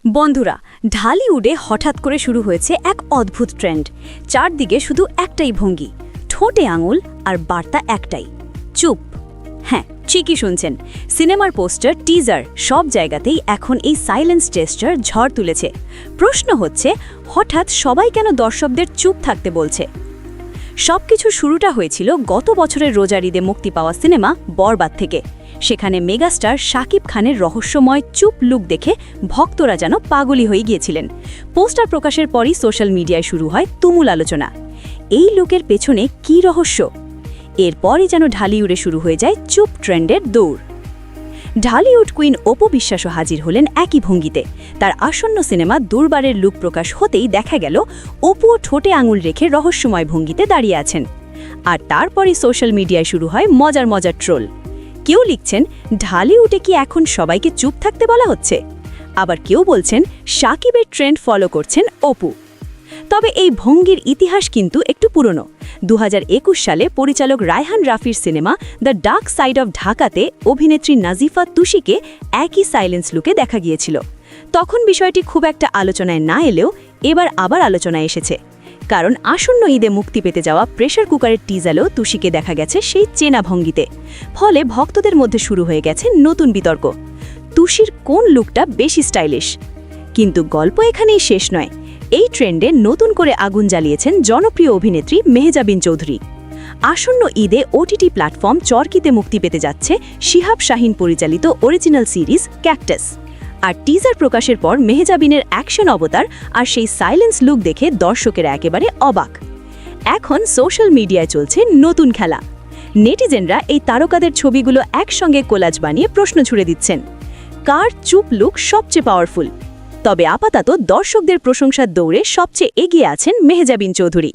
বন্ধুরা, ঢালিউডে হঠাৎ করে শুরু হয়েছে এক অদ্ভুত ট্রেন্ড। চারদিকে শুধু একটাই ভঙ্গি, ঠোঁটে আঙুল, আর বার্তা একটাই, চুপ। হ্যাঁ, ঠিকই শুনছেন, সিনেমার পোস্টার, টিজার সব জায়গাতেই এখন এই সাইলেন্স জেস্টার ঝড় তুলেছে। প্রশ্ন হচ্ছে, হঠাৎ সবাই কেন দর্শকদের চুপ থাকতে বলছে? সবকিছু শুরুটা হয়েছিল গত বছরের রোজার ঈদে মুক্তি পাওয়া সিনেমা বরবাদ থেকে। সেখানে মেগাস্টার শাকিব খানের রহস্যময় চুপ লুক দেখে ভক্তরা যেন পাগলই হয়ে গিয়েছিলেন। পোস্টার প্রকাশের পরই সোশ্যাল মিডিয়ায় শুরু হয় তুমুল আলোচনা। এই লুকের পেছনে কী রহস্য? এরপরই যেন ঢালিউডে শুরু হয়ে যায় চুপ ট্রেন্ডের দৌড়। ঢালিউড কুইন অপু বিশ্বাসও হাজির হলেন একই ভঙ্গিতে। তার আসন্ন সিনেমা দুর্বারের লুক প্রকাশ হতেই দেখা গেল অপুও ঠোঁটে আঙুল রেখে রহস্যময় ভঙ্গিতে দাঁড়িয়ে আছেন। আর তারপরই সোশ্যাল মিডিয়ায় শুরু হয় মজার মজার ট্রোল। কেউ লিখছেন, ঢালিউডে কি এখন সবাইকে চুপ থাকতে বলা হচ্ছে? আবার কেউ বলছেন, শাকিবের ট্রেন্ড ফলো করছেন অপু। তবে এই ভঙ্গির ইতিহাস কিন্তু একটু পুরনো। 2021 সালে পরিচালক রায়হান রাফির cinema the dark side of ঢাকাতে অভিনেত্রী নাজিফা তুষিকে একই সাইলেন্স লুকে দেখা গিয়েছিল। তখন বিষয়টি খুব একটা আলোচনায় না এলেও এবার আবার আলোচনায় এসেছে। কারণ আসন্ন ঈদে মুক্তি পেতে যাওয়া প্রেসার কুকারের টিজারেও তুষিকে দেখা গেছে সেই চেনা ভঙ্গিতে। ফলে ভক্তদের মধ্যে শুরু হয়ে গেছে নতুন বিতর্ক, তুষির কোন লুকটা বেশি স্টাইলিশ। কিন্তু গল্প এখানেই শেষ নয়। এই ট্রেন্ডে নতুন করে আগুন জ্বালিয়েছেন জনপ্রিয় অভিনেত্রী মেহজাবিন চৌধুরী। আসন্ন ঈদে ওটিটি প্ল্যাটফর্ম চরকিতে মুক্তি পেতে যাচ্ছে শিহাব শাহীন পরিচালিত অরিজিনাল সিরিজ ক্যাকটাস। আর টিজার প্রকাশের পর মেহজাবিনের অ্যাকশন অবতার আর সেই সাইলেন্স লুক দেখে দর্শকেরা একেবারে অবাক। এখন সোশ্যাল মিডিয়ায় চলছে নতুন খেলা। নেটিজেনরা এই তারকাদের ছবিগুলো একসঙ্গে কোলাজ বানিয়ে প্রশ্ন ছুড়ে দিচ্ছেন, কার চুপ লুক সবচেয়ে পাওয়ারফুল? তবে আপাতত দর্শকদের প্রশংসার দৌড়ে সবচেয়ে এগিয়ে আছেন মেহজাবিন চৌধুরী।